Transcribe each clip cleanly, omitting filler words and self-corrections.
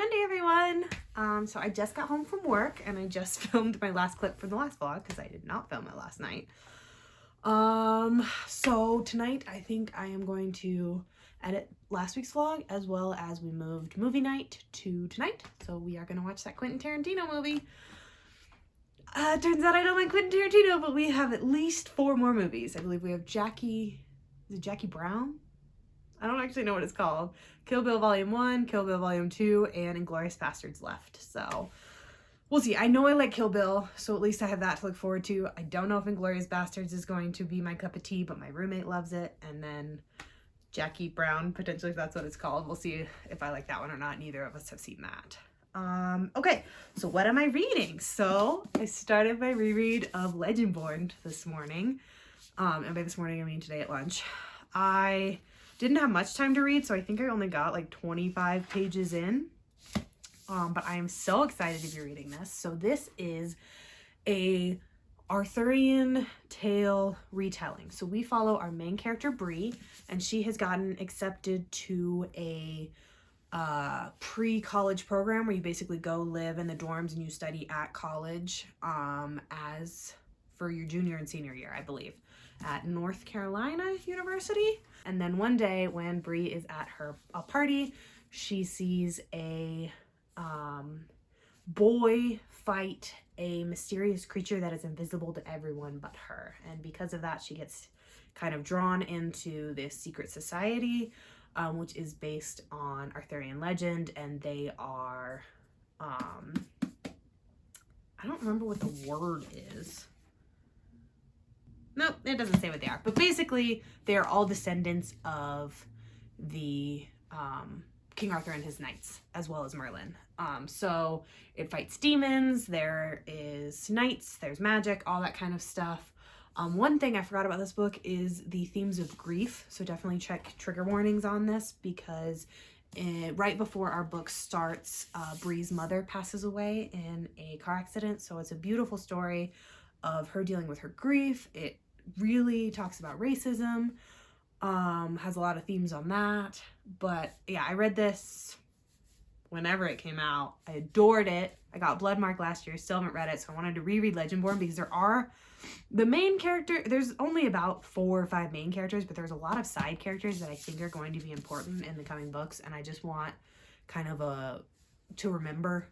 Monday, everyone. So I just got home from work and I just filmed my last clip from the last vlog because I did not film it last night. So tonight I think I am going to edit last week's vlog as well as we moved movie night to tonight. So we are going to watch that Quentin Tarantino movie. Turns out I don't like Quentin Tarantino, but we have at least 4 more movies. I believe we have Jackie Brown? I don't actually know what it's called. Kill Bill Volume 1, Kill Bill Volume 2, and Inglourious Basterds left. So we'll see. I know I like Kill Bill, so at least I have that to look forward to. I don't know if Inglourious Basterds is going to be my cup of tea, but my roommate loves it. And then Jackie Brown, potentially, if that's what it's called. We'll see if I like that one or not. Neither of us have seen that. Okay, so what am I reading? So I started my reread of Legendborn this morning. And by this morning, I mean today at lunch. I didn't have much time to read, so I think I only got like 25 pages in. But I am so excited to be reading this. So this is a Arthurian tale retelling. So we follow our main character, Bree, and she has gotten accepted to a pre-college program where you basically go live in the dorms and you study at college as for your junior and senior year, I believe, at North Carolina University. And then one day when Bree is at a party, she sees a boy fight a mysterious creature that is invisible to everyone but her. And because of that, she gets kind of drawn into this secret society, which is based on Arthurian legend. And they are, I don't remember what the word is. Nope, it doesn't say what they are. But basically, they are all descendants of the King Arthur and his knights, as well as Merlin. So it fights demons, there is knights, there's magic, all that kind of stuff. One thing I forgot about this book is the themes of grief. So definitely check trigger warnings on this because right before our book starts, Bree's mother passes away in a car accident. So it's a beautiful story of her dealing with her grief. It really talks about racism, has a lot of themes on that. But yeah, I read this whenever it came out. I adored it. I got Bloodmark last year, still haven't read it, so I wanted to reread Legendborn because the main character, there's only about 4 or 5 main characters, but there's a lot of side characters that I think are going to be important in the coming books, and I just want kind of to remember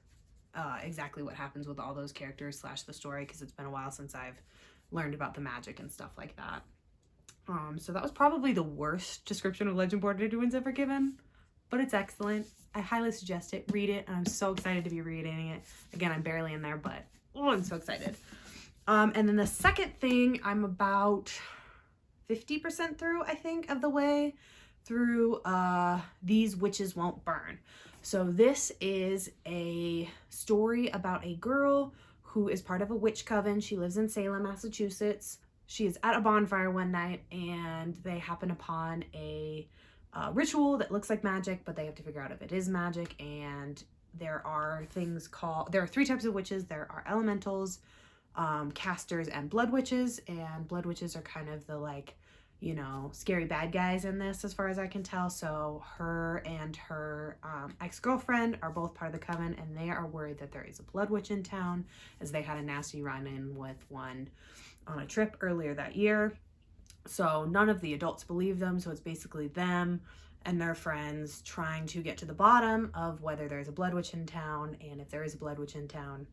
exactly what happens with all those characters / the story, because it's been a while since I've learned about the magic and stuff like that. So that was probably the worst description of Legendborn anyone's ever given, but it's excellent. I highly suggest it. Read it, and I'm so excited to be reading it. Again, I'm barely in there, but I'm so excited. And then the second thing, I'm about 50% through, I think, of the way through These Witches Won't Burn. So this is a story about a girl who is part of a witch coven. She lives in Salem, Massachusetts. She is at a bonfire one night and they happen upon a ritual that looks like magic, but they have to figure out if it is magic. And there are 3 types of witches. There are elementals, casters, and blood witches. And blood witches are kind of the scary bad guys in this, as far as I can tell. So her and her ex-girlfriend are both part of the coven, and they are worried that there is a blood witch in town, as they had a nasty run-in with one on a trip earlier that year. So none of the adults believe them, so it's basically them and their friends trying to get to the bottom of whether there's a blood witch in town, and if there is a blood witch in town,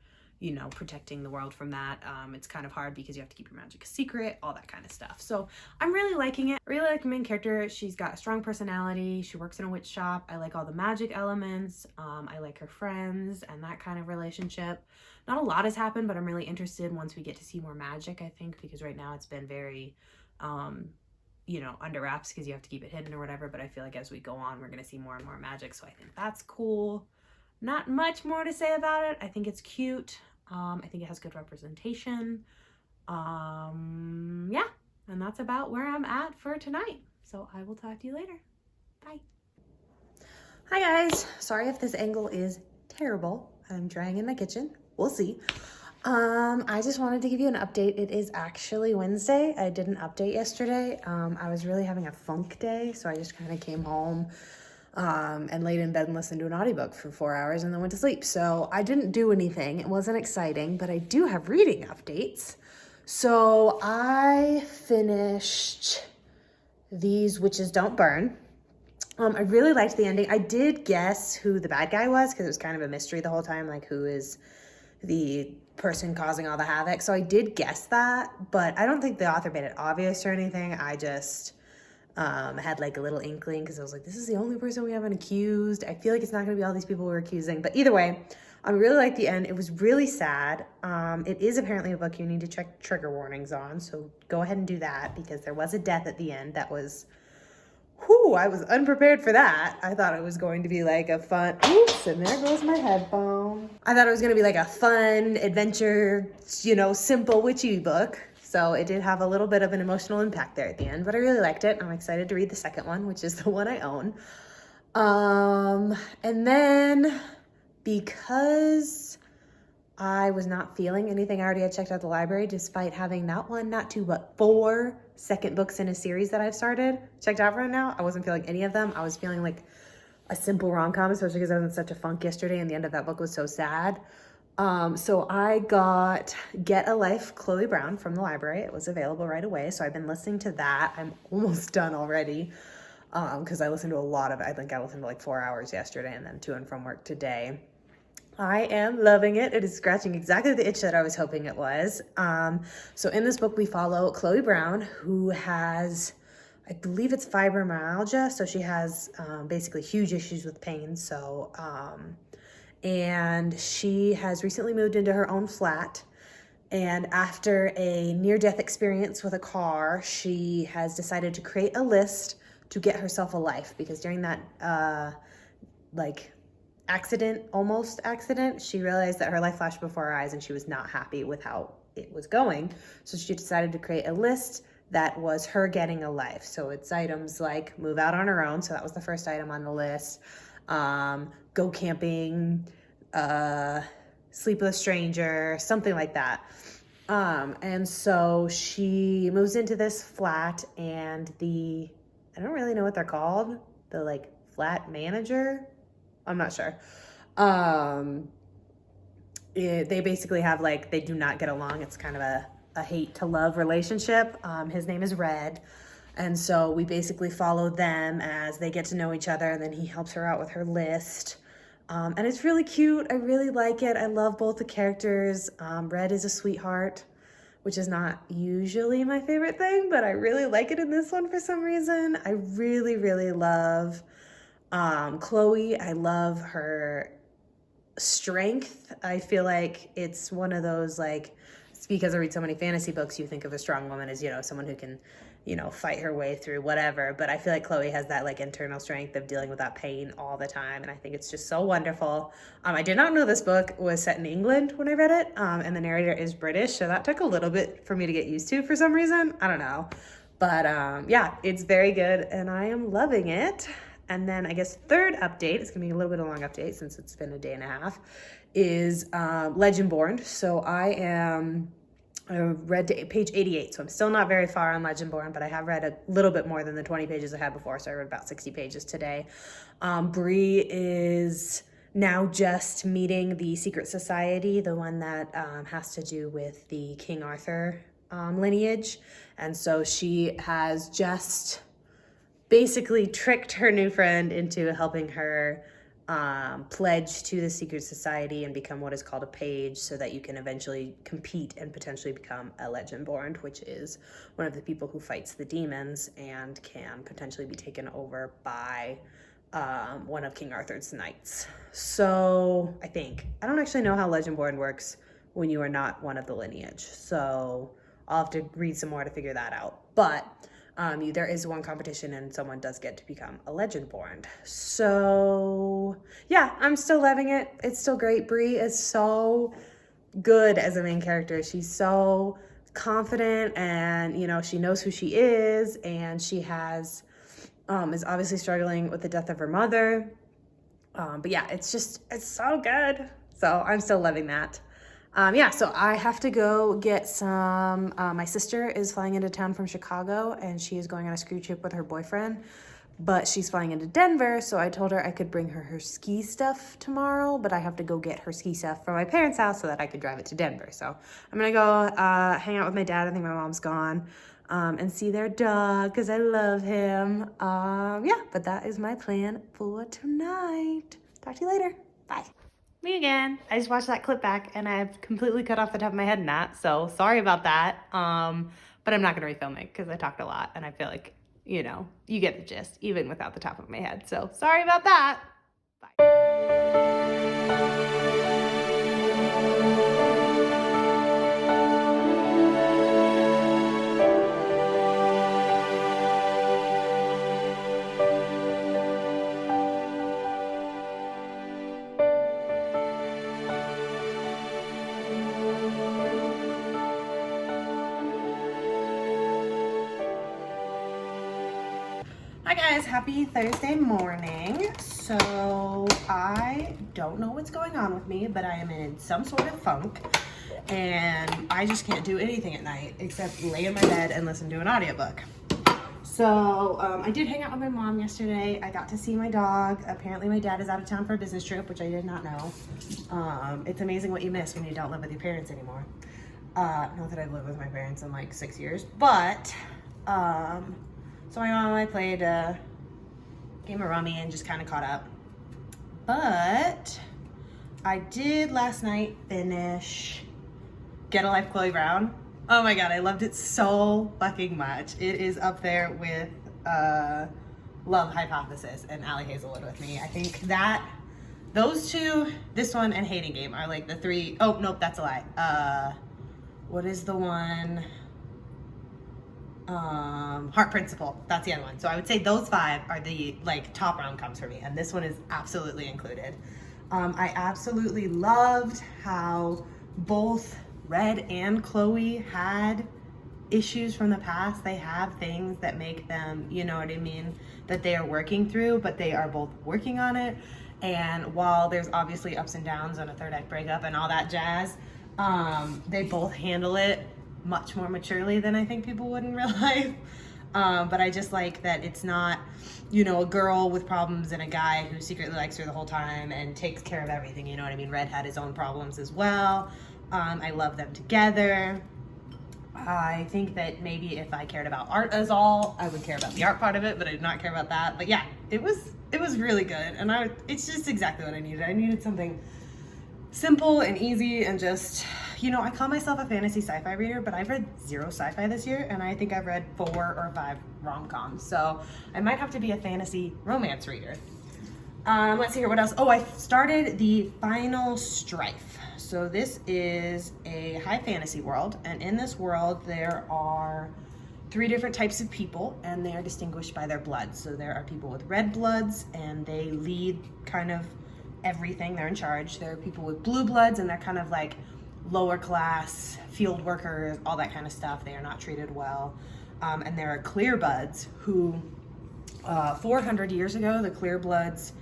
protecting the world from that. It's kind of hard because you have to keep your magic a secret, all that kind of stuff. So I'm really liking it. I really like the main character. She's got a strong personality. She works in a witch shop. I like all the magic elements. I like her friends and that kind of relationship. Not a lot has happened, but I'm really interested once we get to see more magic, I think, because right now it's been very, under wraps because you have to keep it hidden or whatever. But I feel like as we go on, we're going to see more and more magic. So I think that's cool. Not much more to say about it. I think it's cute. I think it has good representation. Yeah, and that's about where I'm at for tonight. So I will talk to you later. Bye. Hi guys. Sorry if this angle is terrible. I'm drying in my kitchen. We'll see. I just wanted to give you an update. It is actually Wednesday. I did an update yesterday. I was really having a funk day, so I just kind of came home, and laid in bed and listened to an audiobook for 4 hours and then went to sleep. So I didn't do anything. It wasn't exciting, but I do have reading updates. So I finished These Witches Don't Burn. I really liked the ending. I did guess who the bad guy was because it was kind of a mystery the whole time, like who is the person causing all the havoc. So I did guess that, but I don't think the author made it obvious or anything. I just had like a little inkling because I was like, this is the only person we haven't accused. I feel like it's not going to be all these people we're accusing. But either way, I really liked the end. It was really sad. It is apparently a book you need to check trigger warnings on. So go ahead and do that because there was a death at the end that was... Whew, I was unprepared for that. I thought it was going to be like a fun, oops, and there goes my headphone. I thought it was going to be like a fun adventure, simple witchy book. So it did have a little bit of an emotional impact there at the end, but I really liked it. I'm excited to read the second one, which is the one I own. And then because I was not feeling anything, I already had checked out the library despite having not one, not two, but 4 second books in a series that I've started checked out right now. I wasn't feeling any of them. I was feeling like a simple rom-com, especially because I was in such a funk yesterday and the end of that book was so sad. So I got Get a Life, Chloe Brown from the library. It was available right away. So I've been listening to that. I'm almost done already because I listened to a lot of it. I think I listened to like 4 hours yesterday and then to and from work today. I am loving it. It is scratching exactly the itch that I was hoping it was. So in this book, we follow Chloe Brown, who has, I believe it's fibromyalgia. So she has basically huge issues with pain. So, and she has recently moved into her own flat. And after a near-death experience with a car, she has decided to create a list to get herself a life. Because during that, almost accident, she realized that her life flashed before her eyes and she was not happy with how it was going. So she decided to create a list that was her getting a life. So it's items like move out on her own. So that was the first item on the list. Go camping, sleep with a stranger, something like that. And so she moves into this flat and I don't really know what they're called. The flat manager, I'm not sure. They basically have they do not get along. It's kind of a hate to love relationship. His name is Red. And so we basically follow them as they get to know each other. And then he helps her out with her list. And it's really cute. I really like it. I love both the characters. Red is a sweetheart, which is not usually my favorite thing, but I really like it in this one for some reason. I really, really love Chloe. I love her strength. I feel like it's one of those, it's because I read so many fantasy books, you think of a strong woman as, someone who can, fight her way through whatever. But I feel like Chloe has that internal strength of dealing with that pain all the time. And I think it's just so wonderful. I did not know this book was set in England when I read it. And the narrator is British. So that took a little bit for me to get used to for some reason. I don't know. But yeah, it's very good and I am loving it. And then I guess third update, it's gonna be a little bit of a long update since it's been a day and a half, is Legendborn. So I read to page 88, so I'm still not very far on Legendborn, but I have read a little bit more than the 20 pages I had before, so I read about 60 pages today. Bree is now just meeting the secret society, the one that has to do with the King Arthur lineage. And so she has just basically tricked her new friend into helping her pledge to the secret society and become what is called a page so that you can eventually compete and potentially become a Legendborn, which is one of the people who fights the demons and can potentially be taken over by one of King Arthur's knights. So I don't actually know how Legendborn works when you are not one of the lineage. So I'll have to read some more to figure that out. But there is one competition and someone does get to become a Legendborn. So yeah, I'm still loving it. It's still great. Bree is so good as a main character. She's so confident and, she knows who she is and she is obviously struggling with the death of her mother. But yeah, it's so good. So I'm still loving that. So I have to go get some, my sister is flying into town from Chicago and she is going on a screw trip with her boyfriend. but she's flying into Denver, so I told her I could bring her ski stuff tomorrow, but I have to go get her ski stuff from my parents' house so that I could drive it to Denver. So I'm gonna go hang out with my dad. I think my mom's gone, and see their dog because I love him. Yeah, but that is my plan for tonight. Talk to you later. Bye. Me again. I just watched that clip back and I've completely cut off the top of my head in that, so sorry about that. But I'm not gonna refilm it because I talked a lot and I feel like, you know, you get the gist, even without the top of my head. So sorry about that. Bye. Hi guys, happy Thursday morning. So I don't know what's going on with me, but I am in some sort of funk and I just can't do anything at night except lay in my bed and listen to an audiobook. So I did hang out with my mom yesterday. I got to see my dog. Apparently my dad is out of town for a business trip, which I did not know. It's amazing what you miss when you don't live with your parents anymore. Not that I've lived with my parents in like 6 years, but so my mom and I played a game of rummy and just kind of caught up. But I did last night finish Get a Life, Chloe Brown. Oh my god, I loved it so fucking much. It is up there with Love Hypothesis and Allie Hazelwood with me. I think that those two, this one and Hating Game, are like the three. Oh, nope, that's a lie. What is the one? Heart Principle, that's the other one. So I would say those five are the like top rom-coms for me, and this one is absolutely included. I absolutely loved how both Red and Chloe had issues from the past. They have things that make them, you know what I mean, that they are working through, but they are both working on it. And while there's obviously ups and downs on a third act breakup and all that jazz, they both handle it much more maturely than I think people would in real life. But I just like that it's not, you know, a girl with problems and a guy who secretly likes her the whole time and takes care of everything, you know what I mean? Red had his own problems as well. I love them together. I think that maybe if I cared about art as all, I would care about the art part of it, but I did not care about that. But yeah, it was really good, and it's just exactly what I needed. I needed something simple and easy and just, you know, I call myself a fantasy sci-fi reader, but I've read 0 sci-fi this year, and I think I've read 4 or 5 rom-coms, so I might have to be a fantasy romance reader. Let's see here, what else? Oh, I started the final Strife. So this is a high fantasy world, and in this world there are 3 different types of people, and they are distinguished by their blood. So there are people with red bloods, and they lead kind of everything. They're in charge. There are people with blue bloods, and they're kind of like lower class, field workers, all that kind of stuff. They are not treated well. And there are clear bloods who, 400 years ago, the clear bloods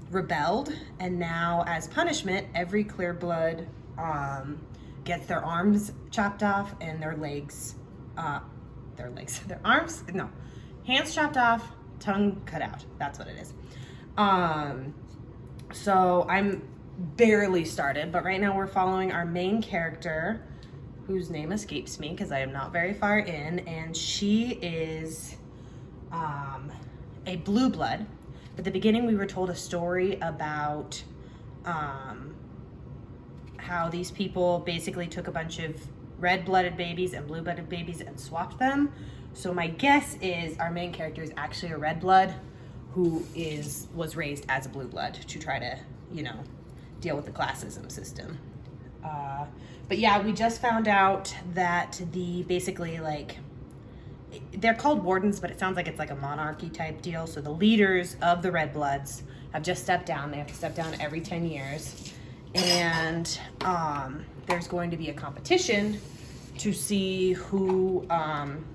rebelled, and now as punishment, every clear blood gets their arms chopped off and their hands chopped off, tongue cut out. That's what it is. So I'm barely started, but right now we're following our main character, whose name escapes me because I am not very far in, and she is a blue blood. At the beginning, we were told a story about how these people basically took a bunch of red-blooded babies and blue-blooded babies and swapped them. So my guess is our main character is actually a red blood who was raised as a blue blood to try to, you know, deal with the classism system. But yeah, we just found out that basically like, they're called wardens, but it sounds like it's like a monarchy type deal. So the leaders of the red bloods have just stepped down. They have to step down every 10 years. And there's going to be a competition to see who, can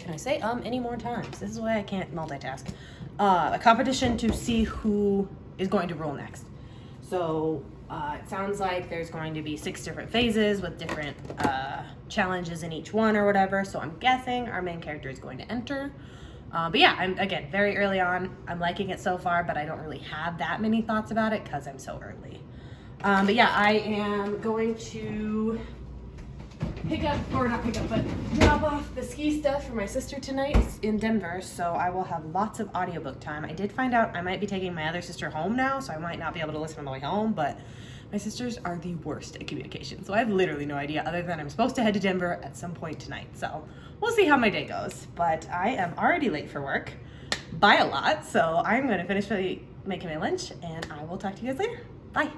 I say any more times? This is why I can't multitask. A competition to see who is going to rule next. So it sounds like there's going to be 6 different phases with different challenges in each one or whatever. So I'm guessing our main character is going to enter. But yeah, I'm, again, very early on. I'm liking it so far, but I don't really have that many thoughts about it because I'm so early. But yeah, I am going to drop off the ski stuff for my sister tonight in Denver, so I will have lots of audiobook time. I did find out I might be taking my other sister home now, so I might not be able to listen on the way home, but my sisters are the worst at communication, so I have literally no idea other than I'm supposed to head to Denver at some point tonight, so we'll see how my day goes. But I am already late for work by a lot, so I'm going to finish making my lunch, and I will talk to you guys later. Bye.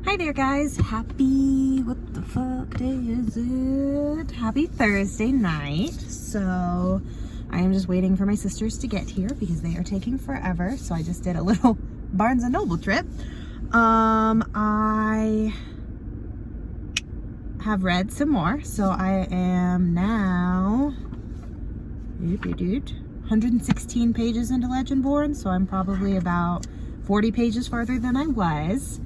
Hi there, guys. Happy, what the fuck day is it? Happy Thursday night. So I am just waiting for my sisters to get here because they are taking forever. So I just did a little Barnes & Noble trip. I have read some more. So I am now 116 pages into Legendborn. So I'm probably about 40 pages farther than I was.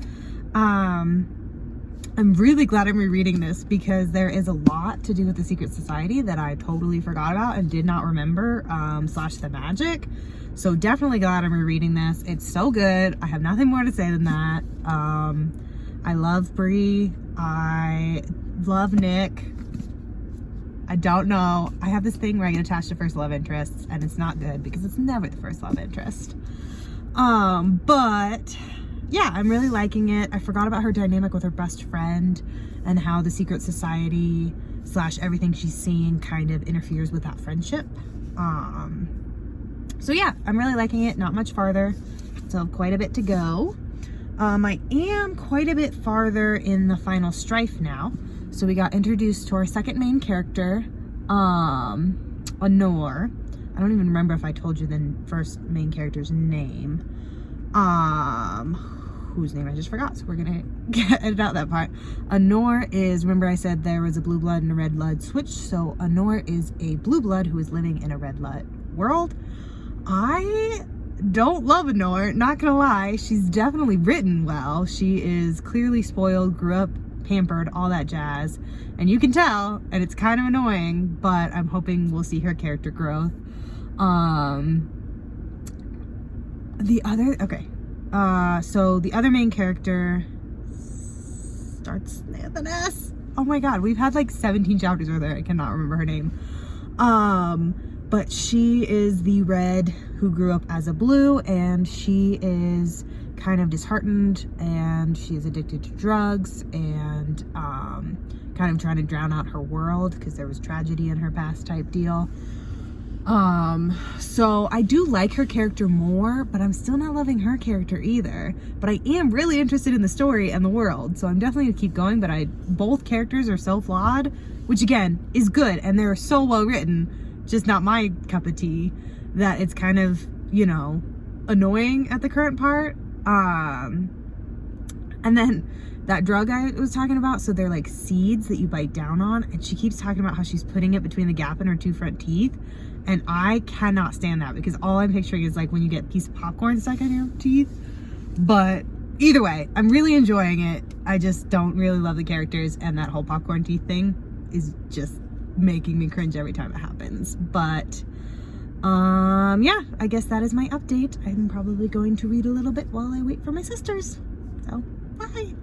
I'm really glad I'm rereading this because there is a lot to do with the secret society that I totally forgot about and did not remember, slash the magic. So definitely glad I'm rereading this. It's so good. I have nothing more to say than that. I love Bree. I love Nick. I don't know. I have this thing where I get attached to first love interests and it's not good because it's never the first love interest. But yeah, I'm really liking it. I forgot about her dynamic with her best friend and how the secret society slash everything she's seeing kind of interferes with that friendship. So yeah, I'm really liking it. Not much farther, so quite a bit to go. I am quite a bit farther in the final Strife now. So we got introduced to our second main character, Honor. I don't even remember if I told you the first main character's name. Whose name I just forgot, so we're gonna edit out that part. Honor is, remember I said there was a blue blood and a red blood switch, so Honor is a blue blood who is living in a red blood world. I don't love Honor, not gonna lie. She's definitely written well. She is clearly spoiled, grew up pampered, all that jazz, and you can tell, and it's kind of annoying, but I'm hoping we'll see her character growth. So the other main character starts with an S. Oh my god, we've had like 17 chapters with her. I cannot remember her name. But she is the red who grew up as a blue, and she is kind of disheartened, and she is addicted to drugs, and kind of trying to drown out her world because there was tragedy in her past type deal. So I do like her character more, but I'm still not loving her character either. But I am really interested in the story and the world, so I'm definitely gonna keep going. But both characters are so flawed, which again is good, and they're so well written, just not my cup of tea, that it's kind of, you know, annoying at the current part. And then that drug I was talking about, so they're like seeds that you bite down on, and she keeps talking about how she's putting it between the gap in her two front teeth. And I cannot stand that because all I'm picturing is like when you get a piece of popcorn stuck in your teeth. But either way, I'm really enjoying it. I just don't really love the characters, and that whole popcorn teeth thing is just making me cringe every time it happens. But yeah, I guess that is my update. I'm probably going to read a little bit while I wait for my sisters. So, bye.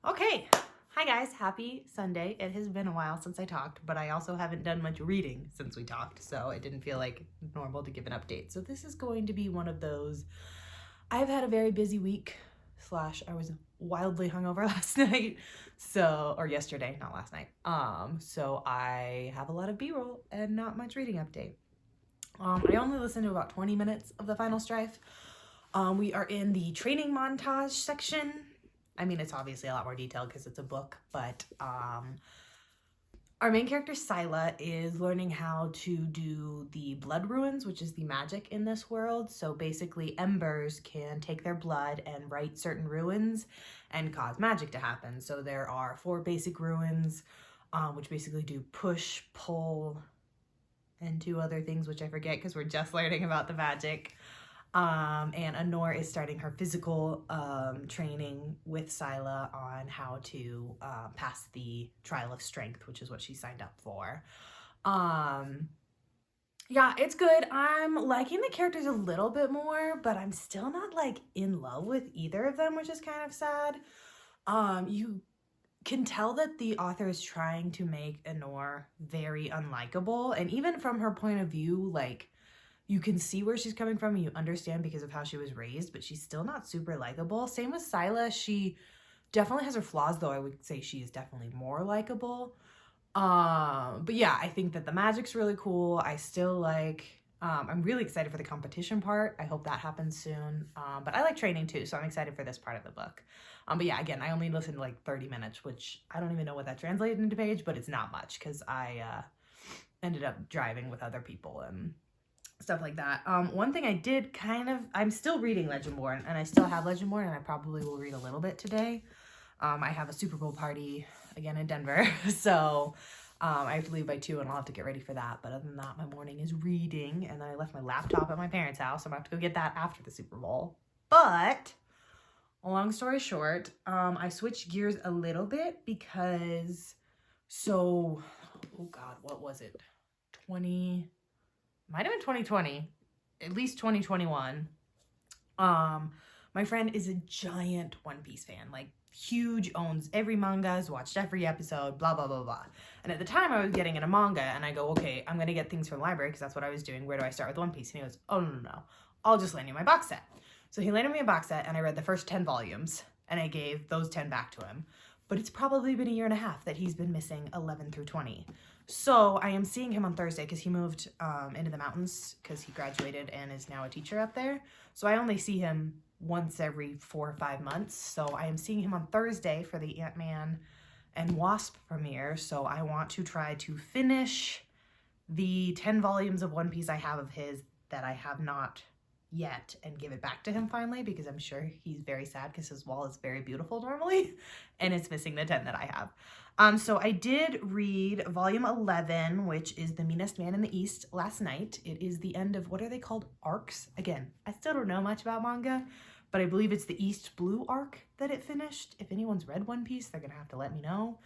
Okay, hi guys, happy Sunday. It has been a while since I talked, but I also haven't done much reading since we talked, so it didn't feel like normal to give an update. So this is going to be one of those, I've had a very busy week, slash I was wildly hungover last night, so, or yesterday, not last night. So I have a lot of B-roll and not much reading update. I only listened to about 20 minutes of the final Strife. We are in the training montage section. I mean, it's obviously a lot more detailed because it's a book, but Our main character, Scylla, is learning how to do the blood runes, which is the magic in this world. So basically, embers can take their blood and write certain runes and cause magic to happen. So there are 4 basic runes, which basically do push, pull, and 2 other things, which I forget because we're just learning about the magic. And Anor is starting her physical training with Scylla on how to pass the trial of strength, which is what she signed up for. Yeah, it's good. I'm liking the characters a little bit more, but I'm still not like in love with either of them, which is kind of sad. You can tell that the author is trying to make Anor very unlikable, and even from her point of view, like, you can see where she's coming from and you understand because of how she was raised, but she's still not super likable. Same with Scylla. She definitely has her flaws, though I would say she is definitely more likable. But yeah, I think that the magic's really cool. I still like, I'm really excited for the competition part. I hope that happens soon. But I like training too, so I'm excited for this part of the book. But yeah, again, I only listened to like 30 minutes, which I don't even know what that translated into page, but it's not much because I ended up driving with other people and stuff like that. One thing I did I'm still reading Legendborn, and I still have Legendborn, and I probably will read a little bit today. I have a Super Bowl party again in Denver, so I have to leave by 2, and I'll have to get ready for that. But other than that, my morning is reading, and then I left my laptop at my parents' house, so I'm going to have to go get that after the Super Bowl. But, long story short, I switched gears a little bit because, oh God, what was it? Might have been 2020, at least 2021. My friend is a giant One Piece fan, like huge, owns every manga, has watched every episode, blah, blah, blah, blah. And at the time I was getting in a manga, and I go, okay, I'm going to get things from the library because that's what I was doing. Where do I start with One Piece? And he goes, oh, no. I'll just lend you my box set. So he landed me a box set, and I read the first 10 volumes, and I gave those 10 back to him. But it's probably been a year and a half that he's been missing 11 through 20. So I am seeing him on Thursday because he moved into the mountains because he graduated and is now a teacher up there. So I only see him once every 4 or 5 months. So I am seeing him on Thursday for the Ant-Man and Wasp premiere. So I want to try to finish the 10 volumes of One Piece I have of his that I have not yet and give it back to him finally, because I'm sure he's very sad because his wall is very beautiful normally and it's missing the 10 that I have. So I did read volume 11, which is The Meanest Man in the East, last night. It is the end of, what are they called? Arcs? Again, I still don't know much about manga, but I believe it's the East Blue arc that it finished. If anyone's read One Piece, they're gonna have to let me know.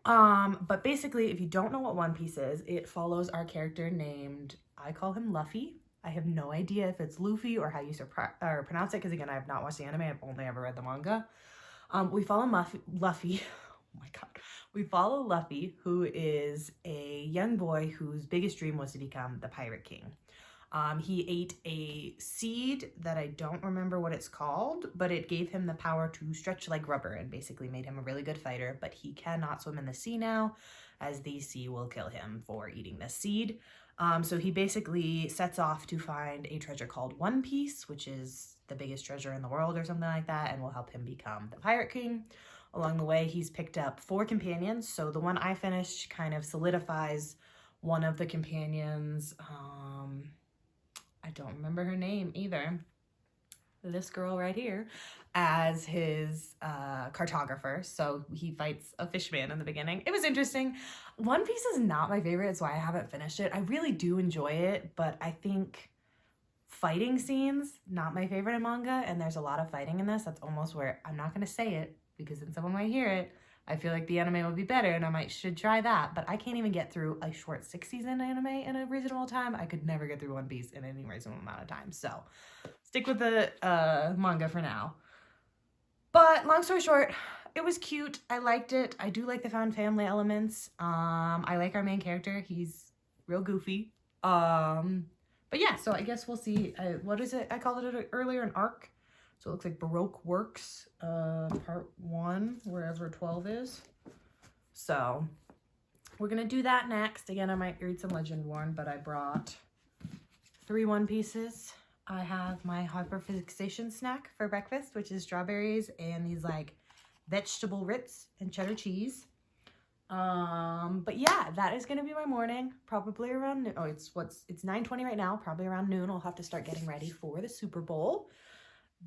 But basically, if you don't know what One Piece is, it follows our character named, I call him Luffy. I have no idea if it's Luffy or how you pronounce it, because again, I have not watched the anime. I've only ever read the manga. We follow Luffy. Oh my God. We follow Luffy, who is a young boy whose biggest dream was to become the Pirate King. He ate a seed that I don't remember what it's called, but it gave him the power to stretch like rubber and basically made him a really good fighter, but he cannot swim in the sea now, as the sea will kill him for eating the seed. So he basically sets off to find a treasure called One Piece, which is the biggest treasure in the world or something like that, and will help him become the Pirate King. Along the way, he's picked up 4 companions. So the one I finished kind of solidifies one of the companions. I don't remember her name either. This girl right here, as his cartographer. So he fights a fishman in the beginning. It was interesting. One Piece is not my favorite, so I haven't finished it. I really do enjoy it, but I think fighting scenes, not my favorite in manga, and there's a lot of fighting in this. That's almost where, I'm not going to say it, because then someone might hear it. I feel like the anime would be better, and I should try that, but I can't even get through a short 6-season anime in a reasonable time. I could never get through One Piece in any reasonable amount of time, so stick with the manga for now. But long story short, it was cute. I liked it. I do like the found family elements. I like our main character. He's real goofy. But yeah, so I guess we'll see. What is it? I called it earlier an arc. So it looks like Baroque Works, part 1, wherever 12 is. So we're going to do that next. Again, I might read some Legendborn, but I brought 3 One Pieces. I have my hyperfixation snack for breakfast, which is strawberries and these like vegetable Ritz and cheddar cheese. But yeah, that is gonna be my morning, probably around, oh, it's 9:20 right now, probably around noon. I'll have to start getting ready for the Super Bowl.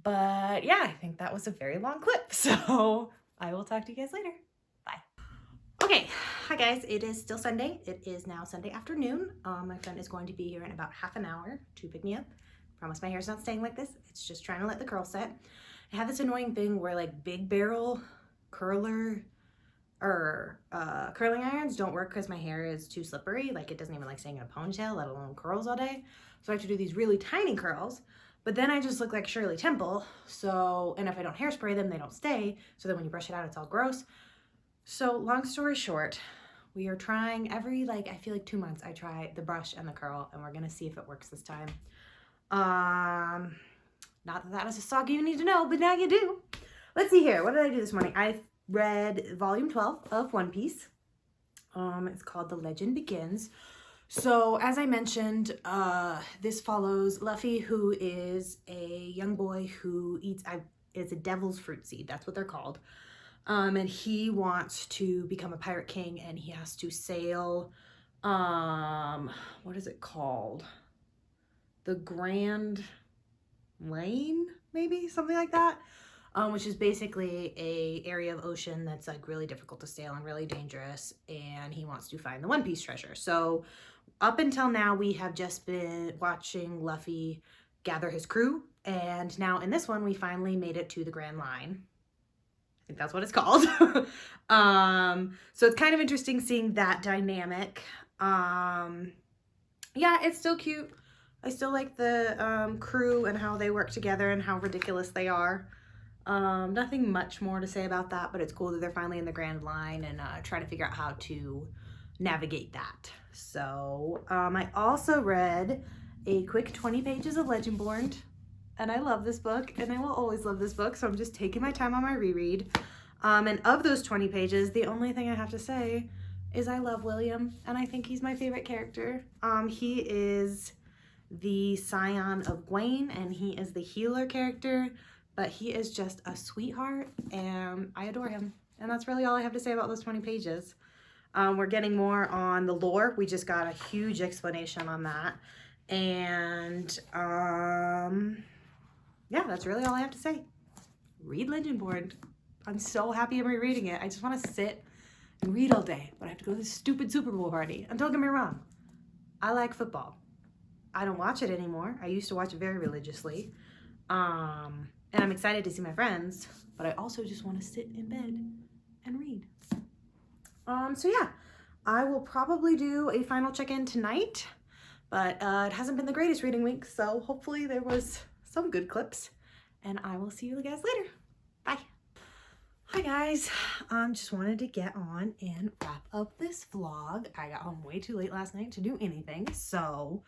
But yeah, I think that was a very long clip, so I will talk to you guys later. Bye. Okay, hi guys, it is still Sunday. It is now Sunday afternoon. My friend is going to be here in about half an hour to pick me up. Promise my hair's not staying like this. It's just trying to let the curl set. I have this annoying thing where like big barrel curling irons don't work because my hair is too slippery. Like it doesn't even like staying in a ponytail, let alone curls all day. So I have to do these really tiny curls, but then I just look like Shirley Temple. So, and if I don't hairspray them, they don't stay. So then when you brush it out, it's all gross. So long story short, we are trying every, like, I feel like 2 months, I try the brush and the curl, and we're gonna see if it works this time. Not that that is a saga you need to know, but now you do. Let's see here, what did I do this morning? I read volume 12 of One Piece. It's called The Legend Begins. So as I mentioned, this follows Luffy, who is a young boy who eats, it's a devil's fruit seed, that's what they're called. And he wants to become a pirate king, and he has to sail, what is it called? The Grand Lane, maybe? Something like that. Which is basically a area of ocean that's like really difficult to sail and really dangerous, and he wants to find the One Piece treasure. So up until now, we have just been watching Luffy gather his crew, and now in this one, we finally made it to the Grand Line. I think that's what it's called. So it's kind of interesting seeing that dynamic. Yeah, it's still cute. I still like the crew and how they work together and how ridiculous they are. Nothing much more to say about that, but it's cool that they're finally in the Grand Line and trying to figure out how to navigate that. So I also read a quick 20 pages of Legendborn. And I love this book, and I will always love this book, so I'm just taking my time on my reread. And of those 20 pages, the only thing I have to say is I love William, and I think he's my favorite character. He is the scion of Gwen, and he is the healer character, but he is just a sweetheart, and I adore him. And that's really all I have to say about those 20 pages. We're getting more on the lore. We just got a huge explanation on that. And yeah, that's really all I have to say. Read Legendborn. I'm so happy I'm rereading it. I just want to sit and read all day, but I have to go to this stupid Super Bowl party. And don't get me wrong, I like football. I don't watch it anymore. I used to watch it very religiously. And I'm excited to see my friends, but I also just want to sit in bed and read. So yeah, I will probably do a final check-in tonight, but it hasn't been the greatest reading week, so hopefully there was some good clips, and I will see you guys later. Bye. Hi guys, just wanted to get on and wrap up this vlog. I got home way too late last night to do anything, so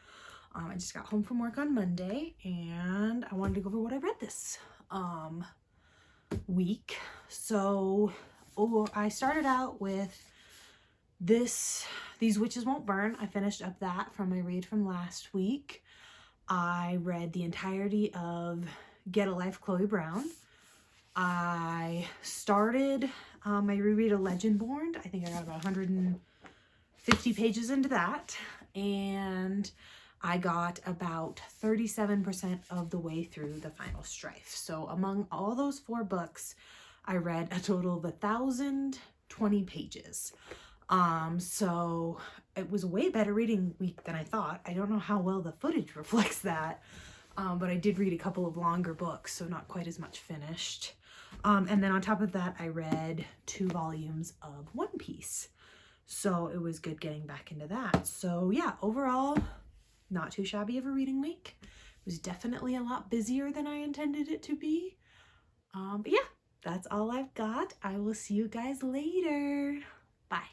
I just got home from work on Monday, and I wanted to go over what I read this week. So I started out with These Witches Won't Burn. I finished up that from my read from last week. I read the entirety of Get a Life, Chloe Brown. I started my reread of Legendborn. I think I got about 150 pages into that, and I got about 37% of the way through the final Strife. So among all those 4 books, I read a total of 1,020 pages. So it was a way better reading week than I thought. I don't know how well the footage reflects that, but I did read a couple of longer books, so not quite as much finished. And then on top of that, I read 2 volumes of One Piece. So it was good getting back into that. So yeah, overall, not too shabby of a reading week. It was definitely a lot busier than I intended it to be. But yeah, that's all I've got. I will see you guys later. Bye.